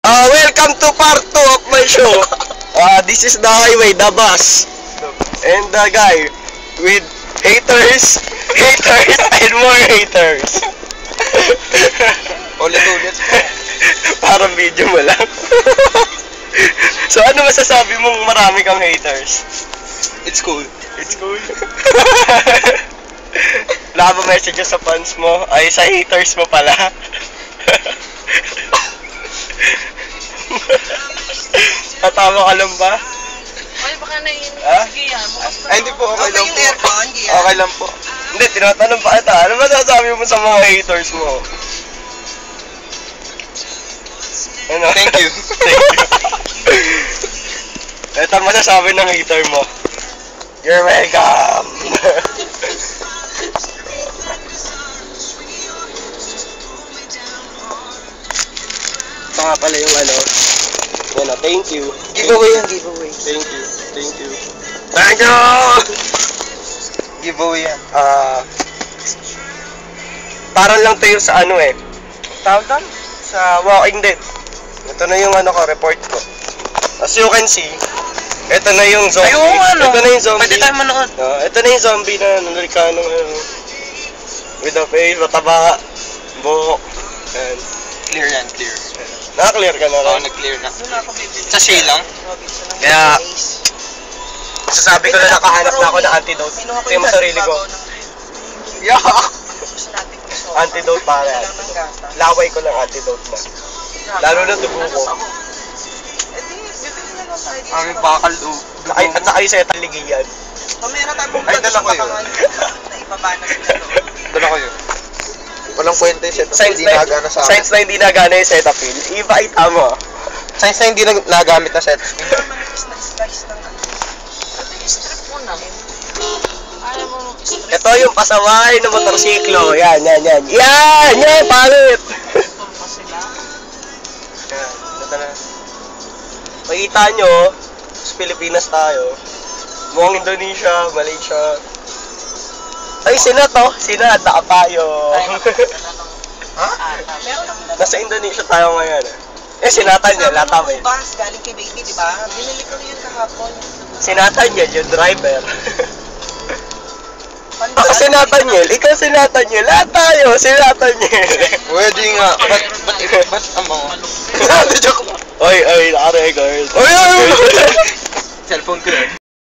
Welcome to part 2 of my show. This is the highway, the bus. And the guy with haters, and more haters. Ulit-ulit. Parang video mo lang. So ano masasabi mong marami kang haters? It's cool. It's cool. Wala ba messages sa fans mo? Ay, sa haters mo pala. Tatawa ka lang ba? Ay, baka naiinis. Gian, bukas pa. Ay, hindi po. Okay lang po. Okay lang po. Hindi, tinatanong pa kita. Ano masasabi mo sa mga haters mo? Ano? Thank you. Thank you. Ito ang masasabi ng hater mo. You're welcome. Ito nga pala yung ano. Yan o, thank you. Giveaway yan, giveaway. Thank you. Thank you. Thank you! Giveaway yan. Parang lang tayo sa ano eh. Tawag doon? Sa Walking Dead. Ito na yung ano ko, report ko. As you can see, ito na yung zombie. Ay, oo, ano? Ito na yung zombie. Pwede tayo manood. Ito na yung zombie na nanalikanong ano. With a face, mataba, buhok. And, Clear yan, clear. naka-clear ka na Oo, rin. nag-clear na. Sa shell lang? Kaya, sasabi ko na nakahanap na ako ng antidote. Ito yung sarili ko. Yak! Antidote para yan. Laway ko ng antidote na. Lalo na dugo ko. Ang bakal do. At nakaiseta ligiyan. Ay, dala ko yun. Dala ko yun. Walang kwenta yung setup. Hindi nagana sa akin. Science na hindi nagana yung Cetaphil. Iba-ita mo. Science na hindi nagamit na setup. Strip mo na. Ayaw mo strip. Ito yung pasaway ng motorsiklo. Yan. Yan, pangit. Pa sila. Yan, ito na. Makita nyo, sa Pilipinas tayo. Mukhang Indonesia, Malaysia. Ay, sina to. Sina, nakapayo. Ha? Nasa Indonesia tayo ngayon. Sinatan niya, lata mo yun. Bus, galing kay baby, di ba? Binili ko rin yan kahapon. Sinatan niya, yung driver. Ako sinatan niya, ikaw sinatan niya, lahat tayo, sinatan niya. Pwede nga. Ba't amang? Joke lang. Oy, naka-record. Oy! Cellphone ko yun.